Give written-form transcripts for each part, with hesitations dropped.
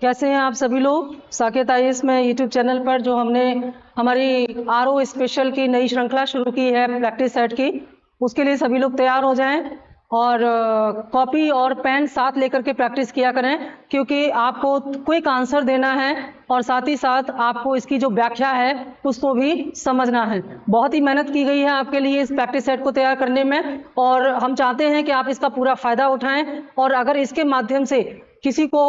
कैसे हैं आप सभी लोग। साकेत आईएएस में यूट्यूब चैनल पर जो हमने हमारी आरओ स्पेशल की नई श्रृंखला शुरू की है प्रैक्टिस सेट की, उसके लिए सभी लोग तैयार हो जाएं और कॉपी और पेन साथ लेकर के प्रैक्टिस किया करें, क्योंकि आपको क्विक आंसर देना है और साथ ही साथ आपको इसकी जो व्याख्या है उसको भी समझना है। बहुत ही मेहनत की गई है आपके लिए इस प्रैक्टिस सेट को तैयार करने में और हम चाहते हैं कि आप इसका पूरा फायदा उठाएं। और अगर इसके माध्यम से किसी को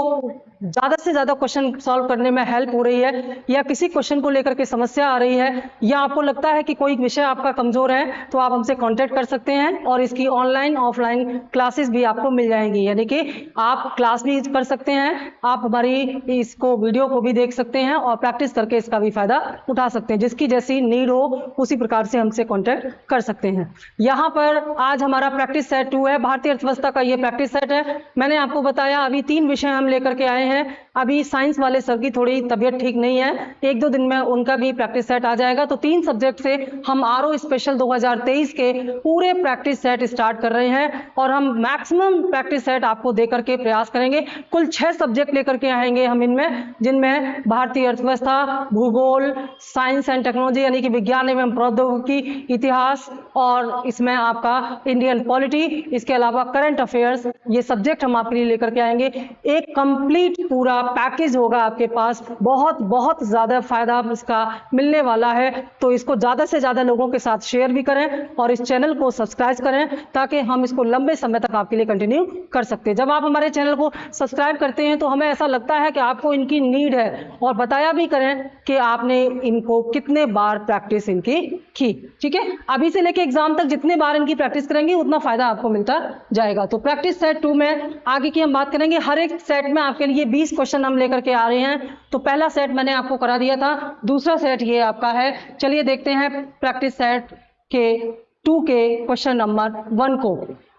ज़्यादा से ज़्यादा क्वेश्चन सॉल्व करने में हेल्प हो रही है या किसी क्वेश्चन को लेकर के समस्या आ रही है या आपको लगता है कि कोई विषय आपका कमज़ोर है, तो आप हमसे कांटेक्ट कर सकते हैं और इसकी ऑनलाइन ऑफलाइन क्लासेस भी आपको मिल जाएंगी। यानी कि आप क्लास भी कर सकते हैं, आप हमारी इसको वीडियो को भी देख सकते हैं और प्रैक्टिस करके इसका भी फायदा उठा सकते हैं। जिसकी जैसी नीड हो उसी प्रकार से हमसे कॉन्टेक्ट कर सकते हैं। यहाँ पर आज हमारा प्रैक्टिस सेट 2 है, भारतीय अर्थव्यवस्था का ये प्रैक्टिस सेट है। मैंने आपको बताया अभी 3 विषय हम लेकर के आए हैं। अभी साइंस वाले सर की थोड़ी तबीयत ठीक नहीं है, 1-2 दिन में उनका भी प्रैक्टिस सेट आ जाएगा। तो 3 सब्जेक्ट से हम आरओ स्पेशल 2023 के पूरे प्रैक्टिस सेट स्टार्ट कर रहे हैं और हम मैक्सिमम प्रैक्टिस सेट आपको देकर के प्रयास करेंगे। कुल 6 सब्जेक्ट लेकर के आएंगे हम इनमें, जिनमें भारतीय अर्थव्यवस्था, भूगोल, साइंस एंड टेक्नोलॉजी यानी कि विज्ञान एवं प्रौद्योगिकी, इतिहास और इसमें आपका इंडियन पॉलिटी, इसके अलावा करंट अफेयर्स, ये सब्जेक्ट हम आपके लिए लेकर के आएंगे। एक कंप्लीट पूरा पैकेज होगा आपके पास, बहुत ज़्यादा फायदा इसका मिलने वाला है। तो इसको ज़्यादा से ज़्यादा लोगों के साथ शेयर भी करें और इस चैनल को सब्सक्राइब करें ताकि हम इसको लंबे समय तक आपके लिए कंटिन्यू कर सकते हैं। जब आप हमारे चैनल को सब्सक्राइब करते हैं तो हमें ऐसा लगता है कि आपको इनकी नीड है और बताया भी करें कि आपने इनको कितने बार प्रैक्टिस इनकी की। ठीक है, अभी से लेके एग्जाम तक जितने बार इनकी प्रैक्टिस करेंगे उतना फायदा आपको मिलता जाएगा। तो प्रैक्टिस सेट 2 में आगे की हम बात करेंगे। हर एक सेट में आपके लिए 20 क्वेश्चन हम लेकर के आ रहे हैं। तो पहला सेट मैंने आपको करा दिया था, दूसरा सेट ये आपका है। चलिए देखते हैं प्रैक्टिस सेट के 2 के क्वेश्चन नंबर 1 को।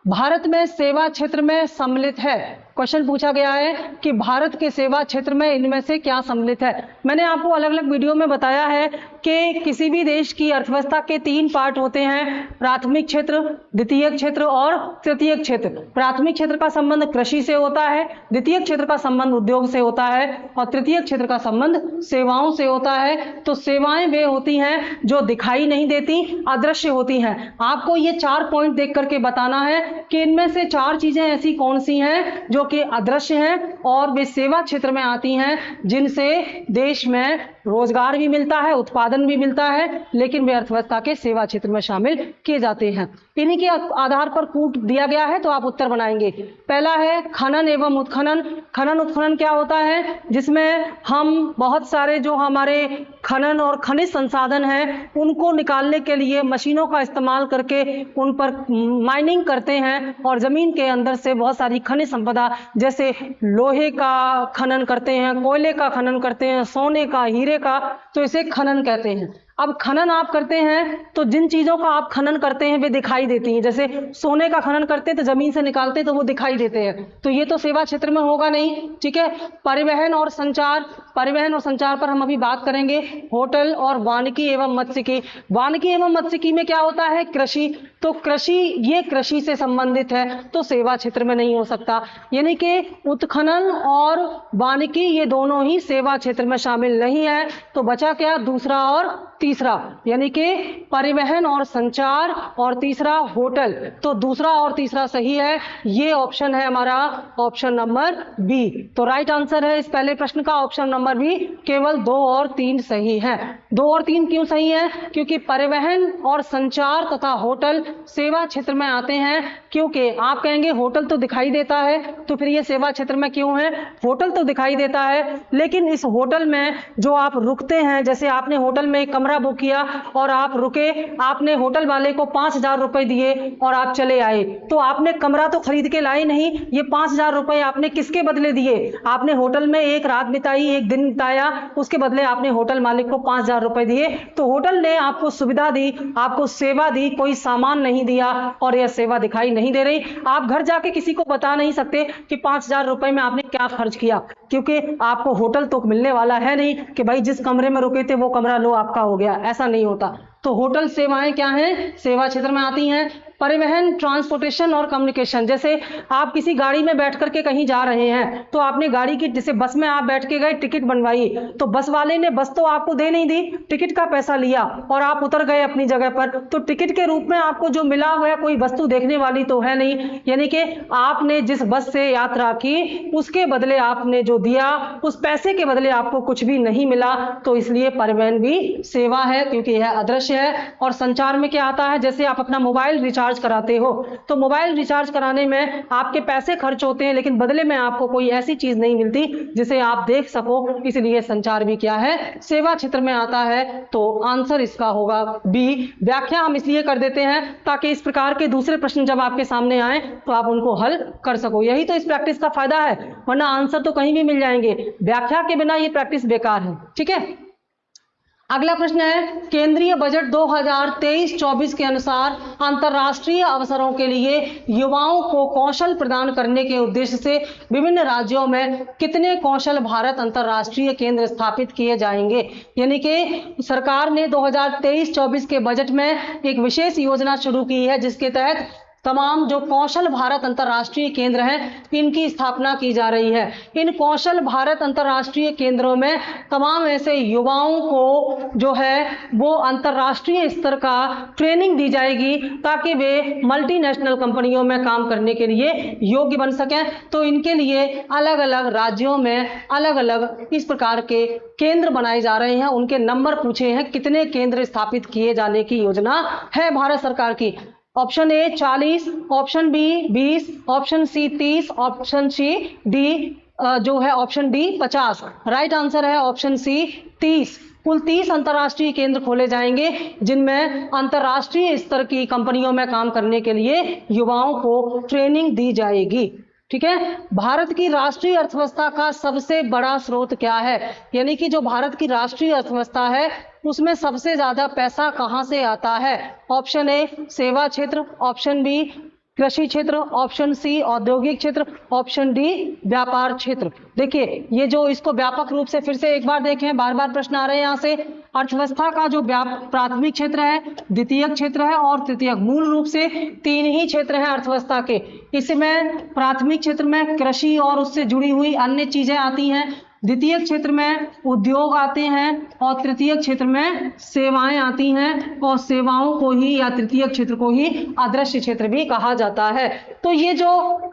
भारत में सेवा क्षेत्र में सम्मिलित है। क्वेश्चन पूछा गया है कि भारत के सेवा क्षेत्र में इनमें से क्या सम्मिलित है। मैंने आपको अलग अलग वीडियो में बताया है कि किसी भी देश की अर्थव्यवस्था के 3 पार्ट होते हैं, प्राथमिक क्षेत्र, द्वितीयक क्षेत्र और तृतीयक क्षेत्र। प्राथमिक क्षेत्र का संबंध कृषि से होता है, द्वितीयक क्षेत्र का संबंध उद्योग से होता है और तृतीयक क्षेत्र का संबंध सेवाओं से होता है। तो सेवाएं वे होती हैं जो दिखाई नहीं देती, अदृश्य होती हैं। आपको ये 4 पॉइंट देख करके बताना है कि इनमें से 4 चीजें ऐसी कौन सी हैं जो कि अदृश्य हैं और वे सेवा क्षेत्र में आती हैं, जिनसे देश में रोजगार भी मिलता है, उत्पादन भी मिलता है, लेकिन वे अर्थव्यवस्था के सेवा क्षेत्र में शामिल किए जाते हैं। इन्हीं के आधार पर कूट दिया गया है, तो आप उत्तर बनाएंगे। पहला है खनन एवं उत्खनन। खनन उत्खनन क्या होता है? जिसमें हम बहुत सारे जो हमारे खनन और खनिज संसाधन हैं उनको निकालने के लिए मशीनों का इस्तेमाल करके उन पर माइनिंग करते हैं और जमीन के अंदर से बहुत सारी खनिज संपदा, जैसे लोहे का खनन करते हैं, कोयले का खनन करते हैं, सोने का, हीरे का, तो इसे खनन कहते हैं। अब खनन आप करते हैं तो जिन चीजों का आप खनन करते हैं वे दिखाई देती हैं। जैसे सोने का खनन करते हैं तो जमीन से निकालते हैं तो वो दिखाई देते हैं, तो ये तो सेवा क्षेत्र में होगा नहीं। ठीक है, परिवहन और संचार। परिवहन और संचार पर हम अभी बात करेंगे। होटल और वानिकी एवं मत्स्यिकी। वानिकी एवं मत्स्यिकी में क्या होता है? कृषि। तो कृषि, ये कृषि से संबंधित है तो सेवा क्षेत्र में नहीं हो सकता। यानी कि उत्खनन और वानिकी ये दोनों ही सेवा क्षेत्र में शामिल नहीं है। तो बचा क्या? दूसरा और तीसरा, यानी कि परिवहन और संचार और तीसरा होटल। तो दूसरा और तीसरा सही है, ये ऑप्शन है हमारा ऑप्शन नंबर बी। तो राइट आंसर है इस पहले प्रश्न का ऑप्शन नंबर बी। केवल 2 और 3 सही है। 2 और 3 क्यों सही है? क्योंकि परिवहन और संचार तथा होटल सेवा क्षेत्र में आते हैं। क्योंकि आप कहेंगे होटल तो दिखाई देता है, तो फिर ये सेवा क्षेत्र में क्यों है? होटल तो दिखाई देता है, लेकिन इस होटल में जो आप रुकते हैं, जैसे आपने होटल में कमरा बुक किया और आप रुके, आपने होटल वाले को 5,000 रुपए दिए और आप चले आए, तो आपने कमरा तो खरीद के लाए नहीं। ये 5,000 रुपए आपने किसके बदले दिए? आपने होटल में एक रात बिताई, एक दिन बिताया, उसके बदले आपने होटल मालिक को 5,000 रुपए दिए। तो होटल ने आपको सुविधा दी, आपको सेवा दी, कोई सामान नहीं दिया और यह सेवा दिखाई नहीं दे रही। आप घर जाके किसी को बता नहीं सकते कि 5,000 रुपए में आपने क्या खर्च किया, क्योंकि आपको होटल तो मिलने वाला है नहीं कि भाई जिस कमरे में रुके थे वो कमरा लो आपका हो गया, ऐसा नहीं होता। तो होटल सेवाएं क्या हैं? सेवा क्षेत्र में आती हैं। परिवहन, ट्रांसपोर्टेशन और कम्युनिकेशन। जैसे आप किसी गाड़ी में बैठ करके कहीं जा रहे हैं तो आपने गाड़ी की, जैसे बस में आप बैठ के गए, टिकट बनवाई, तो बस वाले ने बस तो आपको दे नहीं दी, टिकट का पैसा लिया और आप उतर गए अपनी जगह पर, तो टिकट के रूप में आपको जो मिला हुआ कोई वस्तु देखने वाली तो है नहीं, यानी कि आपने जिस बस से यात्रा की उसके बदले आपने जो दिया उस पैसे के बदले आपको कुछ भी नहीं मिला, तो इसलिए परिवहन भी सेवा है, क्योंकि यह अदृश्य है। और संचार में क्या आता है, जैसे आप अपना मोबाइल रिचार्ज कराते हो तो मोबाइल रिचार्ज कराने में आपके पैसे खर्च होते हैं, लेकिन बदले में आपको कोई ऐसी चीज नहीं मिलती जिसे आप देख सको, इसलिए संचार भी क्या है, सेवा क्षेत्र में आता है। तो आंसर इसका होगा बी। व्याख्या हम इसलिए कर देते हैं ताकि इस प्रकार के दूसरे प्रश्न जब आपके सामने आए तो आप उनको हल कर सको, यही तो इस प्रैक्टिस का फायदा है, वरना आंसर तो कहीं भी मिल जाएंगे, व्याख्या के बिना ये प्रैक्टिस बेकार है। ठीक है, अगला प्रश्न है, केंद्रीय बजट 2023-24 के अनुसार अंतर्राष्ट्रीय अवसरों के लिए युवाओं को कौशल प्रदान करने के उद्देश्य से विभिन्न राज्यों में कितने कौशल भारत अंतर्राष्ट्रीय केंद्र स्थापित किए जाएंगे। यानी कि सरकार ने 2023-24 के बजट में एक विशेष योजना शुरू की है जिसके तहत तमाम जो कौशल भारत अंतर्राष्ट्रीय केंद्र हैं इनकी स्थापना की जा रही है। इन कौशल भारत अंतर्राष्ट्रीय केंद्रों में तमाम ऐसे युवाओं को जो है वो अंतर्राष्ट्रीय स्तर का ट्रेनिंग दी जाएगी ताकि वे मल्टीनेशनल कंपनियों में काम करने के लिए योग्य बन सकें। तो इनके लिए अलग अलग राज्यों में अलग अलग इस प्रकार के केंद्र बनाए जा रहे हैं, उनके नंबर पूछे हैं, कितने केंद्र स्थापित किए जाने की योजना है भारत सरकार की। Option A 40, option B 20, option C 30, option C D जो है ऑप्शन डी 50। राइट आंसर है ऑप्शन सी 30। कुल 30 अंतर्राष्ट्रीय केंद्र खोले जाएंगे जिनमें अंतर्राष्ट्रीय स्तर की कंपनियों में काम करने के लिए युवाओं को ट्रेनिंग दी जाएगी। ठीक है, भारत की राष्ट्रीय अर्थव्यवस्था का सबसे बड़ा स्रोत क्या है, यानी कि जो भारत की राष्ट्रीय अर्थव्यवस्था है उसमें सबसे ज्यादा पैसा कहां से आता है। ऑप्शन ए सेवा क्षेत्र, ऑप्शन बी कृषि क्षेत्र, ऑप्शन सी औद्योगिक क्षेत्र, ऑप्शन डी व्यापार क्षेत्र। देखिए ये जो इसको व्यापक रूप से फिर से एक बार देखें, बार बार प्रश्न आ रहे हैं यहाँ से। अर्थव्यवस्था का जो प्राथमिक क्षेत्र है, द्वितीयक क्षेत्र है और तृतीयक, मूल रूप से 3 ही क्षेत्र हैं अर्थव्यवस्था के। इसमें प्राथमिक क्षेत्र में कृषि और उससे जुड़ी हुई अन्य चीजें आती हैं, द्वितीय क्षेत्र में उद्योग आते हैं और तृतीय क्षेत्र में सेवाएं आती हैं, और सेवाओं को ही या तृतीय क्षेत्र को ही अदृश्य क्षेत्र भी कहा जाता है। तो ये जो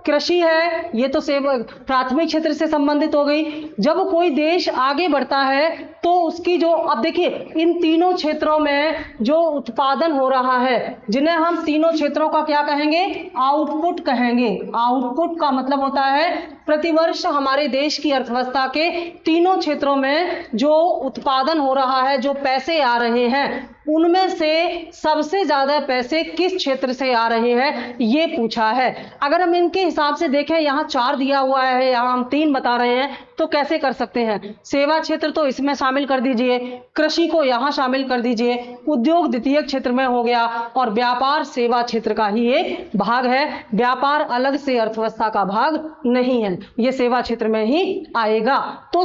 कृषि है ये तो प्राथमिक क्षेत्र से संबंधित हो गई। जब कोई देश आगे बढ़ता है तो उसकी जो, अब देखिए इन तीनों क्षेत्रों में जो उत्पादन हो रहा है, जिन्हें हम तीनों क्षेत्रों का क्या कहेंगे, आउटपुट कहेंगे। आउटपुट का मतलब होता है प्रतिवर्ष हमारे देश की अर्थव्यवस्था के तीनों क्षेत्रों में जो उत्पादन हो रहा है, जो पैसे आ रहे हैं, उनमें से सबसे ज्यादा पैसे किस क्षेत्र से आ रहे हैं ये पूछा है। अगर हम इनके हिसाब से देखें, यहाँ 4 दिया हुआ है, यहाँ हम 3 बता रहे हैं, तो कैसे कर सकते हैं। सेवा क्षेत्र तो इसमें शामिल कर दीजिए, कृषि को यहाँ शामिल कर दीजिए, उद्योग द्वितीय क्षेत्र में हो गया, और व्यापार सेवा क्षेत्र का ही एक भाग है। व्यापार अलग से अर्थव्यवस्था का भाग नहीं है, ये सेवा क्षेत्र में ही आएगा। तो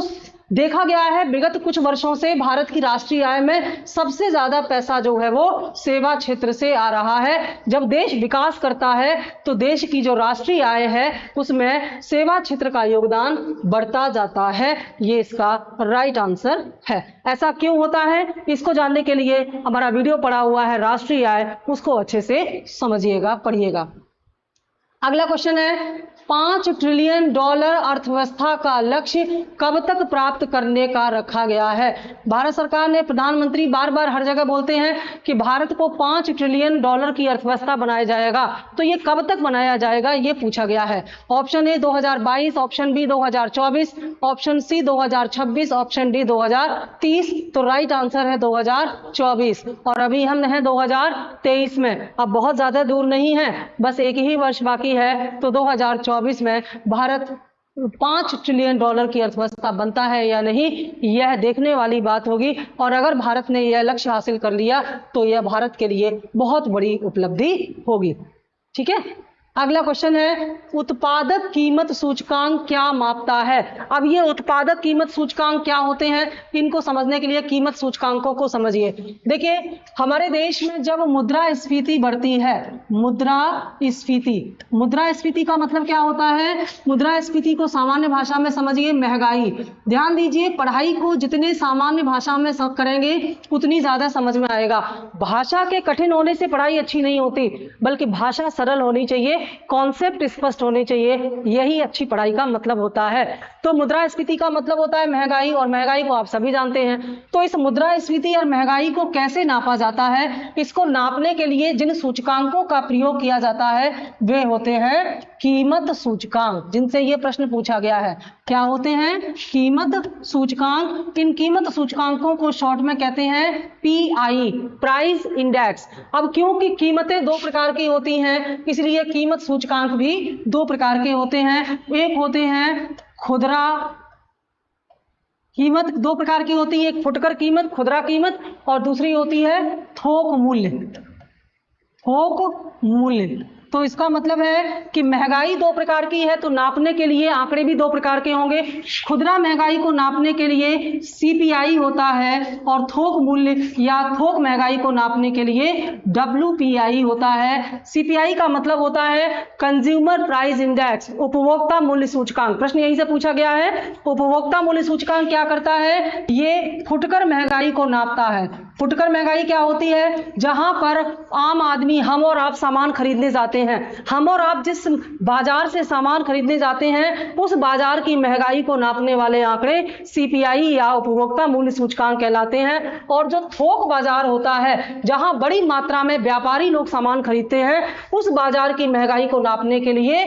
देखा गया है विगत कुछ वर्षों से भारत की राष्ट्रीय आय में सबसे ज्यादा पैसा जो है वो सेवा क्षेत्र से आ रहा है। जब देश विकास करता है तो देश की जो राष्ट्रीय आय है उसमें सेवा क्षेत्र का योगदान बढ़ता जाता है। ये इसका राइट आंसर है। ऐसा क्यों होता है, इसको जानने के लिए हमारा वीडियो पड़ा हुआ है राष्ट्रीय आय, उसको अच्छे से समझिएगा, पढ़िएगा। अगला क्वेश्चन है, 5 ट्रिलियन डॉलर अर्थव्यवस्था का लक्ष्य कब तक प्राप्त करने का रखा गया है। भारत सरकार ने, प्रधानमंत्री बार बार हर जगह बोलते हैं कि भारत को 5 ट्रिलियन डॉलर की अर्थव्यवस्था बनाया जाएगा, तो ये कब तक बनाया जाएगा ये पूछा गया है। Option A 2022, option B 2024, option C 2026, option D 2030। तो राइट आंसर है 2024, और अभी हम हैं 2023 में, अब बहुत ज्यादा दूर नहीं है, बस एक ही वर्ष बाकी है। तो 2024 में भारत 5 ट्रिलियन डॉलर की अर्थव्यवस्था बनता है या नहीं, यह देखने वाली बात होगी। और अगर भारत ने यह लक्ष्य हासिल कर लिया तो यह भारत के लिए बहुत बड़ी उपलब्धि होगी। ठीक है, अगला क्वेश्चन है उत्पादक कीमत सूचकांक क्या मापता है। अब ये उत्पादक कीमत सूचकांक क्या होते हैं, इनको समझने के लिए कीमत सूचकांकों को समझिए। देखिए हमारे देश में जब मुद्रास्फीति बढ़ती है, मुद्रास्फीति का मतलब क्या होता है, मुद्रास्फीति को सामान्य भाषा में समझिए महंगाई। ध्यान दीजिए पढ़ाई को जितने सामान्य भाषा में सब करेंगे उतनी ज्यादा समझ में आएगा। भाषा के कठिन होने से पढ़ाई अच्छी नहीं होती, बल्कि भाषा सरल होनी चाहिए, कॉन्सेप्ट स्पष्ट होने चाहिए, यही अच्छी पढ़ाई का मतलब होता है। तो मुद्रास्फीति का मतलब होता है महंगाई, और महंगाई को आप सभी जानते हैं। तो इस मुद्रास्फीति और महंगाई को कैसे नापा जाता है, इसको नापने के लिए जिन सूचकांकों का प्रयोग किया जाता है वे होते हैं कीमत सूचकांक, जिनसे यह प्रश्न पूछा गया है। क्या होते हैं, कीमत सूचकांक। इन कीमत सूचकांकों को शॉर्ट में कहते हैं पीआई, प्राइस इंडेक्स। अब क्योंकि कीमतें दो प्रकार की होती हैं, इसलिए कीमत सूचकांक भी दो प्रकार के होते हैं। एक होते हैं खुदरा कीमत, दो प्रकार की होती है, एक फुटकर कीमत, खुदरा कीमत, और दूसरी होती है थोक मूल्य, थोक मूल्य। तो इसका मतलब है कि महंगाई दो प्रकार की है, तो नापने के लिए आंकड़े भी दो प्रकार के होंगे। खुदरा महंगाई को नापने के लिए सीपीआई होता है, और थोक मूल्य या थोक महंगाई को नापने के लिए डब्ल्यूपीआई होता है। सीपीआई का मतलब होता है कंज्यूमर प्राइस इंडेक्स, उपभोक्ता मूल्य सूचकांक। प्रश्न यहीं से पूछा गया है, उपभोक्ता मूल्य सूचकांक क्या करता है, ये फुटकर महंगाई को नापता है। फुटकर महंगाई क्या होती है, जहां पर आम आदमी, हम और आप सामान खरीदने जाते हैं, हम और आप जिस बाजार से सामान खरीदने जाते हैं उस बाजार की महंगाई को नापने वाले आंकड़े सीपीआई या उपभोक्ता मूल्य सूचकांक कहलाते हैं। और जो थोक बाजार होता है, जहां बड़ी मात्रा में व्यापारी लोग सामान खरीदते हैं, उस बाजार की महंगाई को नापने के लिए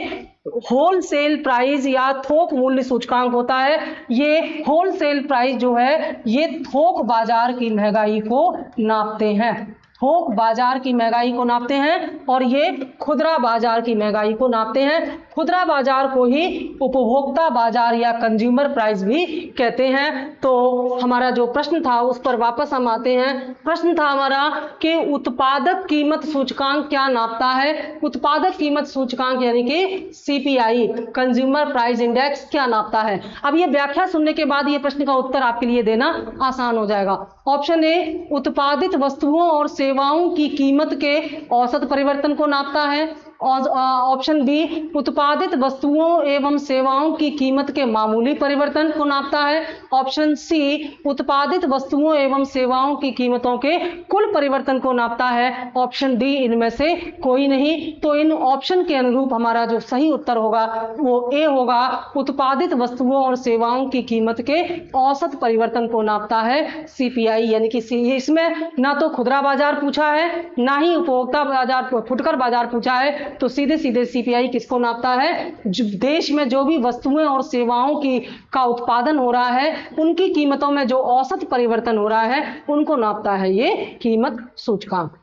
होलसेल प्राइस या थोक मूल्य सूचकांक होता है। ये होलसेल प्राइस जो है ये थोक बाजार की महंगाई को नापते हैं, थोक बाजार की महंगाई को नापते हैं, और ये खुदरा बाजार की महंगाई को नापते हैं। खुदरा बाजार को ही उपभोक्ता बाजार या कंज्यूमर प्राइस भी कहते हैं। तो हमारा जो प्रश्न था उस पर वापस हम आते हैं। प्रश्न था हमारा कि उत्पादक कीमत सूचकांक क्या नापता है। उत्पादक कीमत सूचकांक यानी कि सीपीआई, कंज्यूमर प्राइस इंडेक्स, क्या नापता है। अब ये व्याख्या सुनने के बाद ये प्रश्न का उत्तर आपके लिए देना आसान हो जाएगा। ऑप्शन ए, उत्पादित वस्तुओं और सेवाओं की कीमत के औसत परिवर्तन को नापता है। और ऑप्शन बी, उत्पादित वस्तुओं एवं सेवाओं की कीमत के मामूली परिवर्तन को नापता है। ऑप्शन सी, उत्पादित वस्तुओं एवं सेवाओं की कीमतों के कुल परिवर्तन को नापता है। ऑप्शन डी, इनमें से कोई नहीं। तो इन ऑप्शन के अनुरूप हमारा जो सही उत्तर होगा वो ए होगा, उत्पादित वस्तुओं और सेवाओं की कीमत के औसत परिवर्तन को नापता है सीपीआई, यानी कि इसमें ना तो खुदरा बाजार पूछा है, ना ही उपभोक्ता बाजार, फुटकर बाजार पूछा है। तो सीधे सीधे सीपीआई किसको नापता है, देश में जो भी वस्तुएं और सेवाओं की का उत्पादन हो रहा है उनकी कीमतों में जो औसत परिवर्तन हो रहा है उनको नापता है ये कीमत सूचकांक।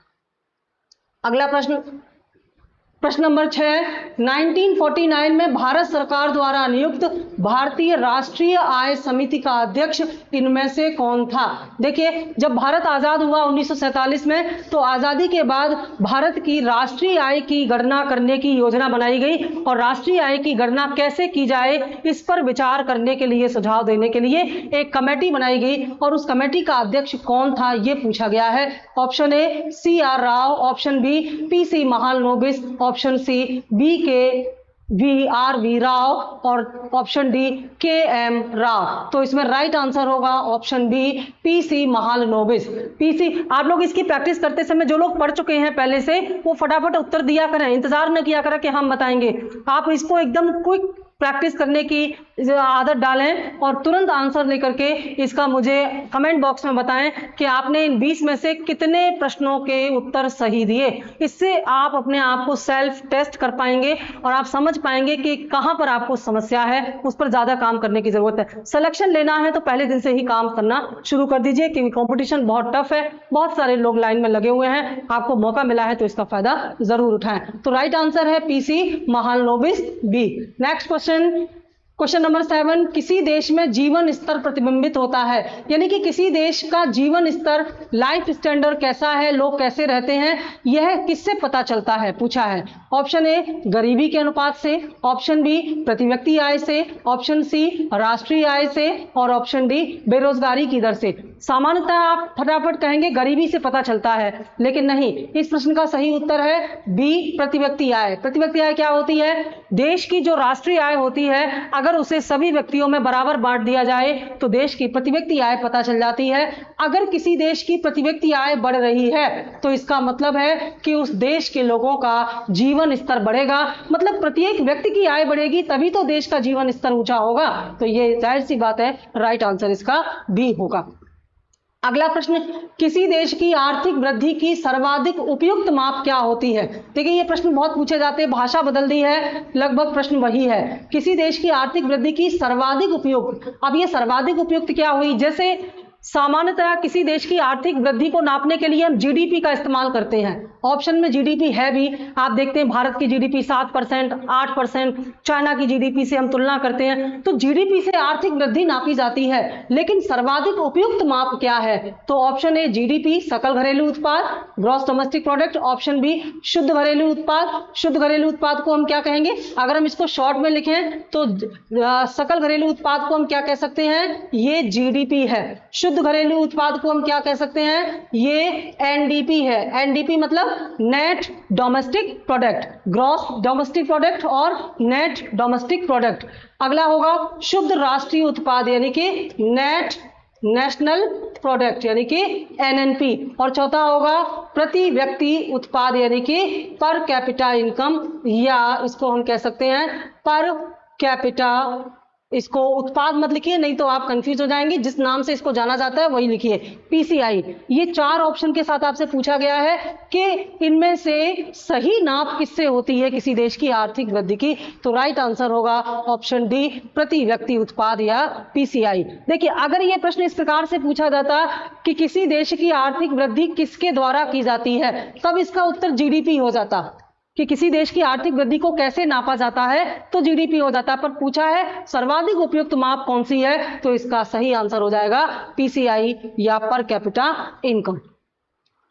अगला प्रश्न, प्रश्न नंबर 6, 1949 में भारत सरकार द्वारा नियुक्त भारतीय राष्ट्रीय आय समिति का अध्यक्ष इनमें से कौन था। देखिए जब भारत आजाद हुआ 1947 में, तो आजादी के बाद भारत की राष्ट्रीय आय की गणना करने की योजना बनाई गई, और राष्ट्रीय आय की गणना कैसे की जाए इस पर विचार करने के लिए, सुझाव देने के लिए एक कमेटी बनाई गई, और उस कमेटी का अध्यक्ष कौन था ये पूछा गया है। Option A, CR Rao, option B, PC Mahalanobis, option C, BKVRV Rao, और ऑप्शन डी, KM राव। तो इसमें राइट आंसर होगा option B, PC Mahalanobis. PC, आप लोग इसकी प्रैक्टिस करते समय जो लोग पढ़ चुके हैं पहले से, वो फटाफट उत्तर दिया करें, इंतजार न किया करें कि हम बताएंगे। आप इसको एकदम क्विक प्रैक्टिस करने की आदत डालें और तुरंत आंसर लेकर के इसका मुझे कमेंट बॉक्स में बताएं कि आपने इन 20 में से कितने प्रश्नों के उत्तर सही दिए। इससे आप अपने आप को सेल्फ टेस्ट कर पाएंगे और आप समझ पाएंगे कि कहां पर आपको समस्या है, उस पर ज्यादा काम करने की जरूरत है। सिलेक्शन लेना है तो पहले दिन से ही काम करना शुरू कर दीजिए, क्योंकि कॉम्पिटिशन बहुत टफ है, बहुत सारे लोग लाइन में लगे हुए हैं। आपको मौका मिला है तो इसका फायदा जरूर उठाएं। तो राइट आंसर है PC Mahalanobis, B. Next question, question number 7, किसी देश में जीवन स्तर प्रतिबिंबित होता है, यानी कि किसी देश का जीवन स्तर, लाइफ स्टैंडर्ड कैसा है, लोग कैसे रहते हैं, यह किससे पता चलता है, पूछा है। ऑप्शन ए गरीबी के अनुपात से, ऑप्शन बी प्रति व्यक्ति आय से, ऑप्शन सी राष्ट्रीय आय से, और ऑप्शन डी बेरोजगारी की दर से। सामान्यतः आप फटाफट कहेंगे गरीबी से पता चलता है, लेकिन नहीं, इस प्रश्न का सही उत्तर है बी प्रति व्यक्ति आय। प्रति व्यक्ति आय क्या होती है? देश की जो राष्ट्रीय आय होती है, अगर उसे सभी व्यक्तियों में बराबर बांट दिया जाए तो देश की प्रति व्यक्ति आय पता चल जाती है। अगर किसी देश की प्रति व्यक्ति आय बढ़ रही है तो इसका मतलब है कि उस देश के लोगों का जीवन स्तर बढ़ेगा, मतलब प्रत्येक व्यक्ति की आय बढ़ेगी तभी तो देश का जीवन स्तर ऊंचा होगा। तो ये जाहिर सी बात है, राइट आंसर इसका बी होगा। अगला प्रश्न, किसी देश की आर्थिक वृद्धि की सर्वाधिक उपयुक्त माप क्या होती है? देखिए ये प्रश्न बहुत पूछे जाते हैं, भाषा बदल दी है, लगभग प्रश्न वही है। किसी देश की आर्थिक वृद्धि की सर्वाधिक उपयुक्त, अब ये सर्वाधिक उपयुक्त क्या हुई? जैसे सामान्यतः किसी देश की आर्थिक वृद्धि को नापने के लिए हम जीडीपी का इस्तेमाल करते हैं। ऑप्शन में जीडीपी है भी, आप देखते हैं भारत की जीडीपी 7%, 8%, चाइना की जीडीपी से हम तुलना करते हैं, तो जीडीपी से आर्थिक वृद्धि नापी जाती है। लेकिन सर्वाधिक उपयुक्त माप क्या है? तो ऑप्शन ए जीडीपी, सकल घरेलू उत्पाद, gross domestic product, option B शुद्ध घरेलू उत्पाद। शुद्ध घरेलू उत्पाद को हम क्या कहेंगे? अगर हम इसको शॉर्ट में लिखें तो सकल घरेलू उत्पाद को हम क्या कह सकते हैं? ये जीडीपी है। शुद्ध घरेलू उत्पाद को हम क्या कह सकते हैं? ये एनडीपी है। एनडीपी मतलब net domestic product, gross domestic product और नेट डोमेस्टिक प्रोडक्ट। अगला होगा शुद्ध राष्ट्रीय उत्पाद, यानी कि नेट नेशनल प्रोडक्ट, यानी कि एनएनपी। और चौथा होगा प्रति व्यक्ति उत्पाद, यानी कि पर कैपिटा इनकम, या इसको हम कह सकते हैं पर कैपिटा। इसको उत्पाद मत लिखिए, नहीं तो आप कंफ्यूज हो जाएंगे, जिस नाम से इसको जाना जाता है वही लिखिए, पीसीआई। ये 4 ऑप्शन के साथ आपसे पूछा गया है कि इनमें से सही नाप किससे होती है किसी देश की आर्थिक वृद्धि की? तो राइट आंसर होगा ऑप्शन डी, प्रति व्यक्ति उत्पाद या पीसीआई। देखिए अगर ये प्रश्न इस प्रकार से पूछा जाता कि किसी देश की आर्थिक वृद्धि किसके द्वारा की जाती है, तब इसका उत्तर जीडीपी हो जाता, कि किसी देश की आर्थिक वृद्धि को कैसे नापा जाता है, तो जीडीपी हो जाता। पर पूछा है सर्वाधिक उपयुक्त माप कौन सी है, तो इसका सही आंसर हो जाएगा पीसीआई या पर कैपिटा इनकम।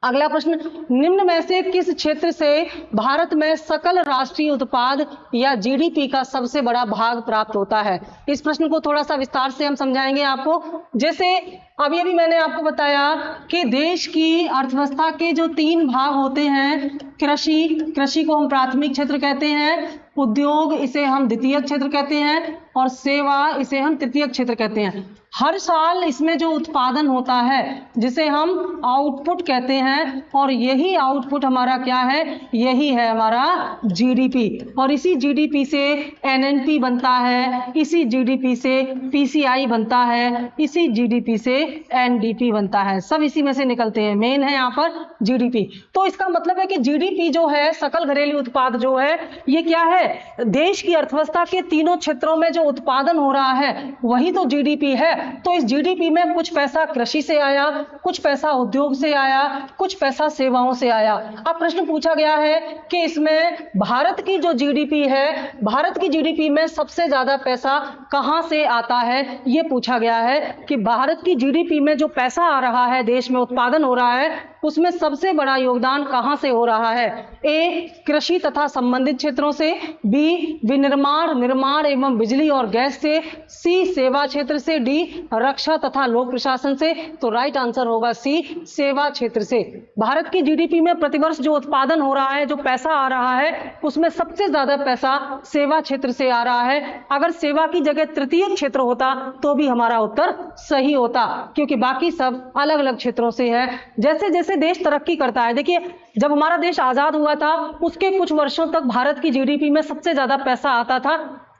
अगला प्रश्न, निम्न में से किस क्षेत्र से भारत में सकल राष्ट्रीय उत्पाद या जीडीपी का सबसे बड़ा भाग प्राप्त होता है? इस प्रश्न को थोड़ा सा विस्तार से हम समझाएंगे आपको। जैसे अभी अभी मैंने आपको बताया कि देश की अर्थव्यवस्था के जो 3 भाग होते हैं, कृषि को हम प्राथमिक क्षेत्र कहते हैं, उद्योग इसे हम द्वितीयक क्षेत्र कहते हैं, और सेवा इसे हम तृतीयक क्षेत्र कहते हैं। हर साल इसमें जो उत्पादन होता है जिसे हम आउटपुट कहते हैं, और यही आउटपुट हमारा क्या है? यही है हमारा जीडीपी। और इसी जीडीपी से एनएनपी बनता है, इसी जीडीपी से पीसीआई बनता है, इसी जीडीपी से एनडीपी बनता है, सब इसी में से निकलते हैं। मेन है यहाँ पर जीडीपी। तो इसका मतलब है कि जीडीपी जो है, सकल घरेलू उत्पाद जो है, ये क्या है? देश की अर्थव्यवस्था के तीनों क्षेत्रों में जो उत्पादन हो रहा है वही तो जीडीपी है। तो इस जीडीपी में कुछ पैसा कृषि से आया, कुछ पैसा उद्योग से आया, कुछ पैसा सेवाओं से आया। अब प्रश्न पूछा गया है कि इसमें भारत की जो जीडीपी है, भारत की जीडीपी में सबसे ज्यादा पैसा कहां से आता है, यह पूछा गया है कि भारत की जीडीपी में जो पैसा आ रहा है, देश में उत्पादन हो रहा है, उसमें सबसे बड़ा योगदान कहां से हो रहा है? ए कृषि तथा संबंधित क्षेत्रों से, बी विनिर्माण, निर्माण एवं बिजली और गैस से, सी सेवा क्षेत्र से, डी रक्षा तथा लोक प्रशासन से। तो राइट आंसर होगा सी, सेवा क्षेत्र से। भारत की जीडीपी में प्रतिवर्ष जो उत्पादन हो रहा है, जो पैसा आ रहा है, उसमें सबसे ज्यादा पैसा सेवा क्षेत्र से आ रहा है। अगर सेवा की जगह तृतीय क्षेत्र होता तो भी हमारा उत्तर सही होता, क्योंकि बाकी सब अलग अलग क्षेत्रों से है। जैसे जैसे देश तरक्की करता है, देखिए जब हमारा देश आजाद हुआ था उसके कुछ वर्षों तक भारत की जीडीपी में सबसे ज्यादा पैसा आता था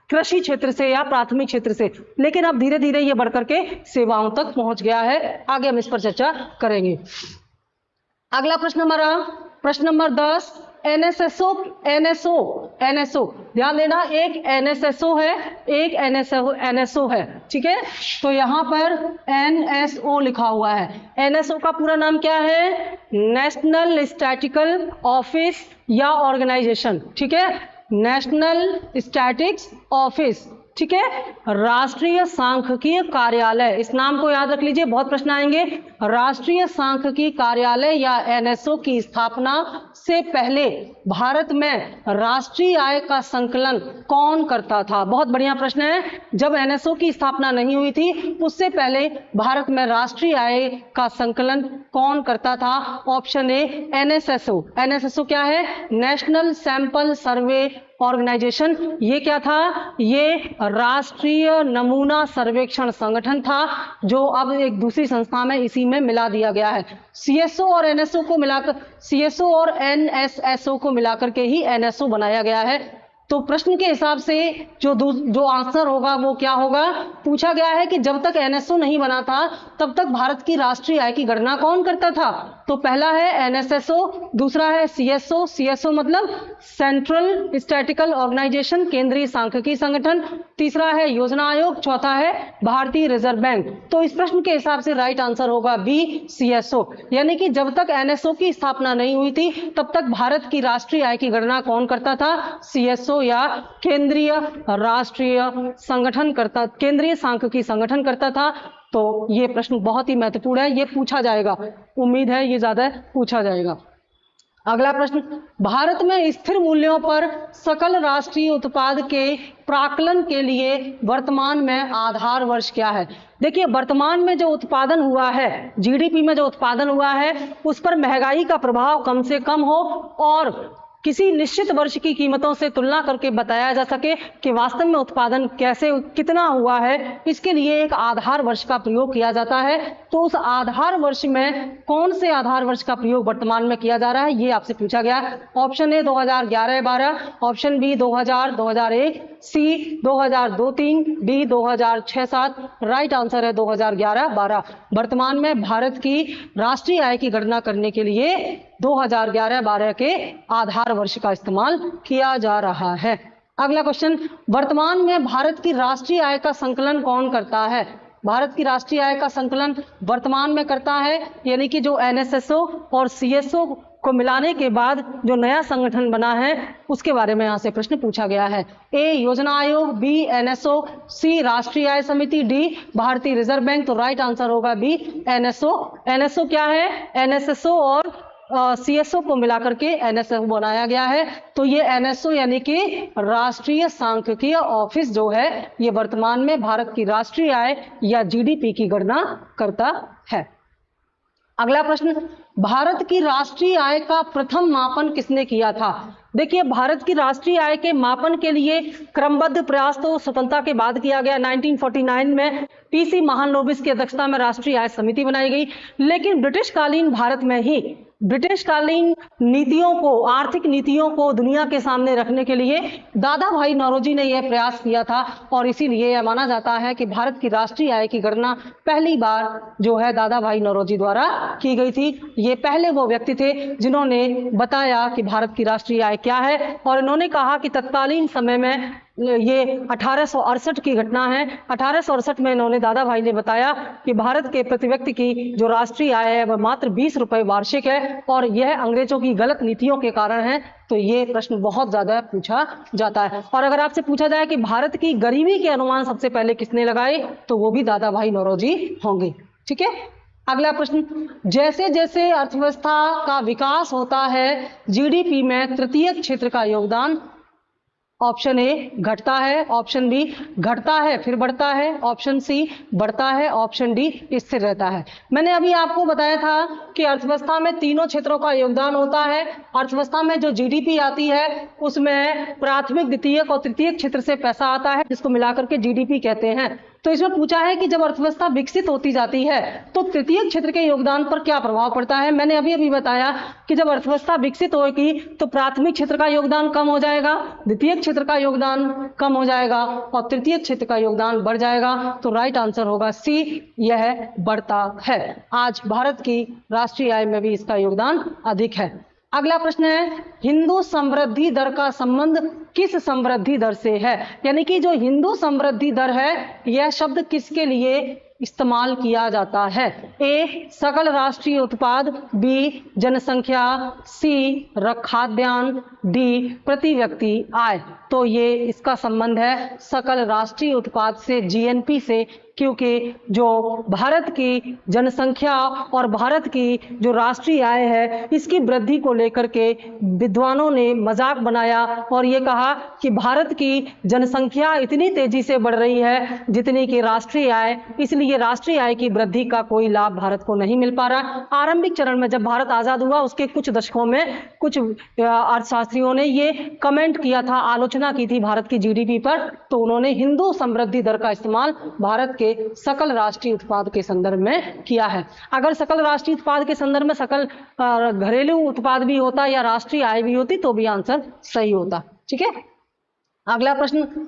कृषि क्षेत्र से या प्राथमिक क्षेत्र से, लेकिन अब धीरे धीरे ये बढ़कर के सेवाओं तक पहुंच गया है। आगे हम इस पर चर्चा करेंगे। अगला प्रश्न हमारा प्रश्न नंबर 10, एनएसओ ध्यान देना, एक एनएसएसओ है, एक एनएसओ है, ठीक है। तो यहां पर एनएसओ लिखा हुआ है। एनएसओ का पूरा नाम क्या है? नेशनल स्टैटिकल ऑफिस या ऑर्गेनाइजेशन, ठीक है, नेशनल स्टैटिक्स ऑफिस। ठीक है, राष्ट्रीय सांख्यिकीय कार्यालय, इस नाम को याद रख लीजिए, बहुत प्रश्न आएंगे। राष्ट्रीय सांख्यिकीय कार्यालय या एनएसओ की स्थापना से पहले भारत में राष्ट्रीय आय का संकलन कौन करता था? बहुत बढ़िया प्रश्न है। जब एनएसओ की स्थापना नहीं हुई थी उससे पहले भारत में राष्ट्रीय आय का संकलन कौन करता था? Option A NSSO. एनएसएसओ क्या है? National sample survey organisation. ये क्या था? ये राष्ट्रीय नमूना सर्वेक्षण संगठन था, जो अब एक दूसरी संस्था में इसी में मिला दिया गया है। सीएसओ और एनएसओ को मिलाकर, सीएसओ और एनएसएसओ को मिलाकर के ही एनएसओ बनाया गया है। तो प्रश्न के हिसाब से जो आंसर होगा वो क्या होगा? पूछा गया है कि जब तक एनएसओ नहीं बना था तब तक भारत की राष्ट्रीय आय की गणना कौन करता था? तो पहला है एनएसएसओ, दूसरा है सीएसओ। सीएसओ मतलब सेंट्रल स्टैटिकल ऑर्गेनाइजेशन, केंद्रीय सांख्यिकी संगठन। तीसरा है योजना आयोग, चौथा है भारतीय रिजर्व बैंक। तो इस प्रश्न के हिसाब से राइट आंसर होगा बी सीएसओ। यानी कि जब तक एनएसओ की स्थापना नहीं हुई थी तब तक भारत की राष्ट्रीय आय की गणना कौन करता था? सीएसओ या केंद्रीय राष्ट्रीय संगठन करता, केंद्रीय सांख्यिकी संगठन करता था। तो ये प्रश्न बहुत ही महत्वपूर्ण है, ये पूछा जाएगा, उम्मीद है ये ज्यादा पूछा जाएगा। अगला प्रश्न, भारत में स्थिर मूल्यों पर सकल राष्ट्रीय उत्पाद के प्राकलन के लिए वर्तमान में आधार वर्ष क्या है? देखिए, वर्तमान में जो उत्पादन हुआ है, जीडीपी में जो उत्पादन हुआ है, उस पर महंगाई का प्रभाव कम से कम हो और किसी निश्चित वर्ष की कीमतों से तुलना करके बताया जा सके कि वास्तव में उत्पादन कैसे, कितना हुआ है, इसके लिए एक आधार वर्ष का प्रयोग किया जाता है। तो उस आधार वर्ष में कौन से आधार वर्ष का प्रयोग वर्तमान में किया जा रहा है, ये आपसे पूछा गया। Option A 2011-12, option B 2000-2001, C 2002-03, D 2006-07। Right answer है 2011-12। वर्तमान में भारत की राष्ट्रीय आय की गणना करने के लिए 2011-12 के आधार वर्ष का इस्तेमाल किया जा रहा है। अगला क्वेश्चन, वर्तमान में भारत की राष्ट्रीय आय का संकलन कौन करता है? भारत की राष्ट्रीय आय का संकलन वर्तमान में करता है, यानी कि जो एनएसएसओ और सीएसओ को मिलाने के बाद जो नया संगठन बना है उसके बारे में यहाँ से प्रश्न पूछा गया है। ए योजना आयोग, बी एनएसओ, सी राष्ट्रीय आय समिति, डी भारतीय रिजर्व बैंक। तो राइट आंसर होगा बी एनएसओ। एनएसओ क्या है? एनएसएसओ और सीएसओ को मिलाकर के एनएसओ बनाया गया है। तो ये एनएसओ यानी कि राष्ट्रीय सांख्यिकीय ऑफिस जो है, ये वर्तमान में भारत की राष्ट्रीय आय या जीडीपी की गणना करता है। अगला प्रश्न, भारत की राष्ट्रीय आय का प्रथम मापन किसने किया था? देखिए, भारत की राष्ट्रीय आय के मापन के लिए क्रमबद्ध प्रयास तो स्वतंत्रता के बाद किया गया। 1949 में पीसी महालनोबिस की अध्यक्षता में राष्ट्रीय आय समिति बनाई गई, लेकिन ब्रिटिशकालीन भारत में ही ब्रिटिशकालीन नीतियों को, आर्थिक नीतियों को दुनिया के सामने रखने के लिए दादा भाई नौरोजी ने यह प्रयास किया था और इसीलिए यह माना जाता है कि भारत की राष्ट्रीय आय की गणना पहली बार जो है दादा भाई नौरोजी द्वारा की गई थी। ये पहले वो व्यक्ति थे जिन्होंने बताया कि भारत की राष्ट्रीय आय क्या है, और इन्होंने कहा कि तत्कालीन समय में ये 1868 की घटना है। 1868 में इन्होंने, दादा भाई ने बताया कि भारत के प्रति व्यक्ति की जो राष्ट्रीय आय है वह मात्र 20 रुपए वार्षिक है और यह अंग्रेजों की गलत नीतियों के कारण है। तो ये प्रश्न बहुत ज्यादा पूछा जाता है। और अगर आपसे पूछा जाए कि भारत की गरीबी के अनुमान सबसे पहले किसने लगाए, तो वो भी दादा भाई नौरोजी होंगे। ठीक है, अगला प्रश्न, जैसे जैसे अर्थव्यवस्था का विकास होता है जीडीपी में तृतीयक क्षेत्र का योगदान, ऑप्शन ए घटता है, ऑप्शन बी घटता है फिर बढ़ता है, ऑप्शन सी बढ़ता है, ऑप्शन डी स्थिर रहता है। मैंने अभी आपको बताया था कि अर्थव्यवस्था में तीनों क्षेत्रों का योगदान होता है। अर्थव्यवस्था में जो जीडीपी आती है उसमें प्राथमिक, द्वितीयक और तृतीयक क्षेत्र से पैसा आता है, जिसको मिलाकर के जीडीपी कहते हैं। तो इसमें पूछा है कि जब अर्थव्यवस्था विकसित होती जाती है तो तृतीयक क्षेत्र के योगदान पर क्या प्रभाव पड़ता है। मैंने अभी बताया कि जब अर्थव्यवस्था विकसित होगी तो प्राथमिक क्षेत्र का योगदान कम हो जाएगा, द्वितीयक क्षेत्र का योगदान कम हो जाएगा और तृतीयक क्षेत्र का योगदान बढ़ जाएगा। तो राइट आंसर होगा सी, यह बढ़ता है। आज भारत की राष्ट्रीय आय में भी इसका योगदान अधिक है। अगला प्रश्न है, हिंदू समृद्धि दर का संबंध किस समृद्धि दर से है? यानी कि जो हिंदू समृद्धि दर है, यह शब्द किसके लिए इस्तेमाल किया जाता है? ए सकल राष्ट्रीय उत्पाद, बी जनसंख्या, सी खाद्यान्न, डी प्रति व्यक्ति आय। तो ये इसका संबंध है सकल राष्ट्रीय उत्पाद से, जीएनपी से, क्योंकि जो भारत की जनसंख्या और भारत की जो राष्ट्रीय आय है इसकी वृद्धि को लेकर के विद्वानों ने मजाक बनाया और ये कहा कि भारत की जनसंख्या इतनी तेजी से बढ़ रही है जितनी कि राष्ट्रीय आय, इसलिए राष्ट्रीय आय की वृद्धि का कोई लाभ भारत को नहीं मिल पा रहा। आरंभिक चरण में जब भारत आजाद हुआ उसके कुछ दशकों में कुछ अर्थशास्त्रियों ने ये कमेंट किया था, आलोचना की थी भारत की जीडीपी पर, तो उन्होंने हिंदू समृद्धि दर का इस्तेमाल भारत के सकल राष्ट्रीय उत्पाद के संदर्भ में किया है। अगर सकल राष्ट्रीय उत्पाद के संदर्भ में सकल घरेलू उत्पाद भी होता या राष्ट्रीय आय भी होती तो भी आंसर सही होता। ठीक है, अगला प्रश्न,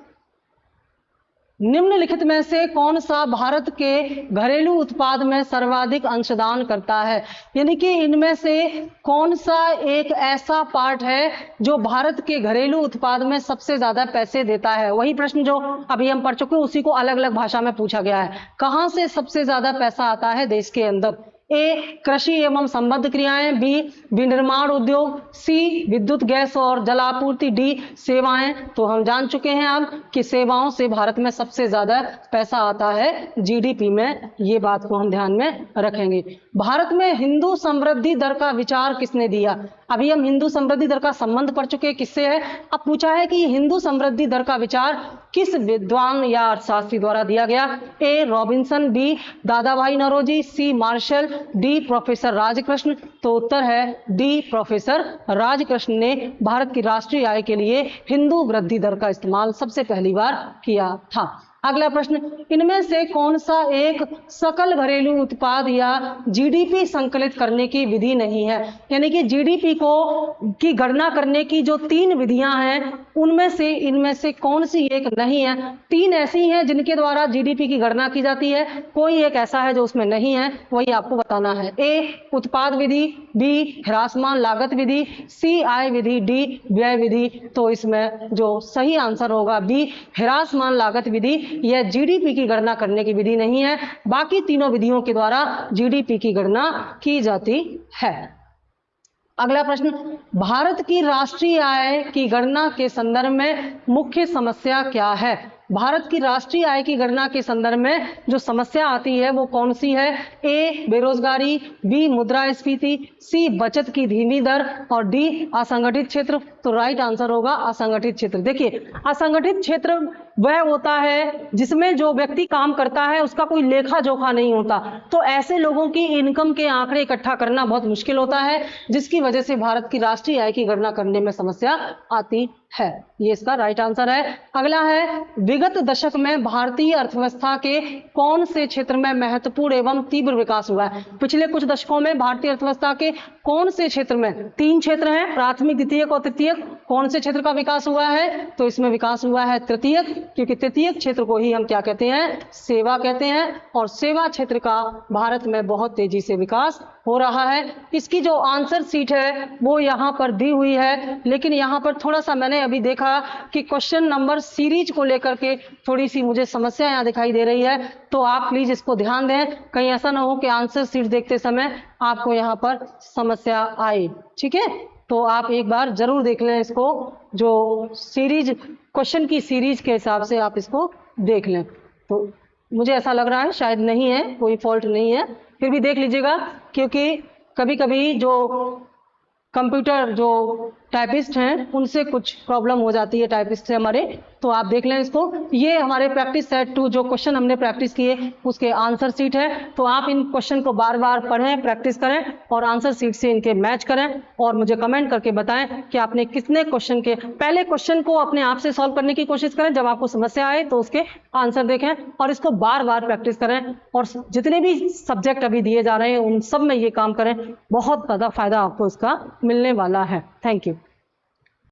निम्नलिखित में से कौन सा भारत के घरेलू उत्पाद में सर्वाधिक अंशदान करता है? यानी कि इनमें से कौन सा एक ऐसा पार्ट है जो भारत के घरेलू उत्पाद में सबसे ज्यादा पैसे देता है? वही प्रश्न जो अभी हम पढ़ चुके हैं उसी को अलग अलग भाषा में पूछा गया है। कहां से सबसे ज्यादा पैसा आता है देश के अंदर? ए कृषि एवं संबद्ध क्रियाएं, बी विनिर्माण उद्योग, सी विद्युत गैस और जलापूर्ति, डी सेवाएं। तो हम जान चुके हैं अब कि सेवाओं से भारत में सबसे ज्यादा पैसा आता है जीडीपी में, ये बात को हम ध्यान में रखेंगे। भारत में हिंदू समृद्धि दर का विचार किसने दिया? अभी हम हिंदू समृद्धि दर का संबंध पढ़ चुके हैं, किससे है? अब पूछा है कि हिंदू समृद्धि दर का विचार किस विद्वान या अर्थशास्त्री द्वारा दिया गया? ए रॉबिन्सन, बी दादा भाई नौरोजी, सी मार्शल, डी प्रोफेसर राजकृष्ण। तो उत्तर है डी प्रोफेसर राजकृष्ण ने भारत की राष्ट्रीय आय के लिए हिंदू वृद्धि दर का इस्तेमाल सबसे पहली बार किया था। अगला प्रश्न, इनमें से कौन सा एक सकल घरेलू उत्पाद या जीडीपी संकलित करने की विधि नहीं है? यानी कि जीडीपी की गणना करने की जो 3 विधियां हैं उनमें से इनमें से कौन सी एक नहीं है? 3 ऐसी हैं जिनके द्वारा जीडीपी की गणना की जाती है, कोई एक ऐसा है जो उसमें नहीं है, वही आपको बताना है। ए उत्पाद विधि, बी ह्रासमान लागत विधि, सी आय विधि, डी व्यय विधि। तो इसमें जो सही आंसर होगा बी ह्रासमान लागत विधि। यह जीडीपी की गणना करने की विधि नहीं है, बाकी तीनों विधियों के द्वारा जीडीपी की गणना की जाती है। अगला प्रश्न, भारत की राष्ट्रीय आय की गणना के संदर्भ में मुख्य समस्या क्या है? भारत की राष्ट्रीय आय की गणना के संदर्भ में जो समस्या आती है वो कौन सी है? ए बेरोजगारी, बी मुद्रास्फीति, सी बचत की धीमी दर और डी असंगठित क्षेत्र। तो राइट आंसर होगा असंगठित क्षेत्र। देखिए, असंगठित क्षेत्र वह होता है जिसमें जो व्यक्ति काम करता है उसका कोई लेखा जोखा नहीं होता, तो ऐसे लोगों की इनकम के आंकड़े इकट्ठा करना बहुत मुश्किल होता है, जिसकी वजह से भारत की राष्ट्रीय आय की गणना करने में समस्या आती है। ये इसका राइट आंसर है। अगला है, विगत दशक में भारतीय अर्थव्यवस्था के कौन से क्षेत्र में महत्वपूर्ण एवं तीव्र विकास हुआ है? पिछले कुछ दशकों में भारतीय अर्थव्यवस्था के कौन से क्षेत्र में, 3 क्षेत्र हैं, प्राथमिक, द्वितीयक और तृतीयक, कौन से क्षेत्र का विकास हुआ है? तो इसमें विकास हुआ है तृतीयक, क्योंकि तृतीयक क्षेत्र को ही हम क्या कहते हैं? सेवा कहते हैं, और सेवा क्षेत्र का भारत में बहुत तेजी से विकास हो रहा है। इसकी जो आंसर शीट है वो यहाँ पर दी हुई है, लेकिन यहाँ पर थोड़ा सा मैंने अभी देखा कि क्वेश्चन नंबर सीरीज को लेकर के थोड़ी सी मुझे समस्या यहाँ दिखाई दे रही है, तो आप प्लीज इसको ध्यान दें, कहीं ऐसा ना हो कि आंसर शीट देखते समय आपको यहाँ पर समस्या आए। ठीक है, तो आप एक बार जरूर देख लें इसको, जो सीरीज क्वेश्चन की सीरीज के हिसाब से आप इसको देख लें। तो मुझे ऐसा लग रहा है शायद नहीं है, कोई फॉल्ट नहीं है, फिर भी देख लीजिएगा, क्योंकि कभी कभी जो कंप्यूटर जो टाइपिस्ट हैं उनसे कुछ प्रॉब्लम हो जाती है, टाइपिस्ट से हमारे, तो आप देख लें इसको। ये हमारे प्रैक्टिस सेट 2 जो क्वेश्चन हमने प्रैक्टिस किए उसके आंसर शीट है, तो आप इन क्वेश्चन को बार बार पढ़ें, प्रैक्टिस करें और आंसर शीट से इनके मैच करें और मुझे कमेंट करके बताएं कि आपने कितने क्वेश्चन के, पहले क्वेश्चन को अपने आप से सॉल्व करने की कोशिश करें, जब आपको समस्या आए तो उसके आंसर देखें और इसको बार बार प्रैक्टिस करें, और जितने भी सब्जेक्ट अभी दिए जा रहे हैं उन सब में ये काम करें, बहुत ज़्यादा फायदा आपको इसका मिलने वाला है। Thank you.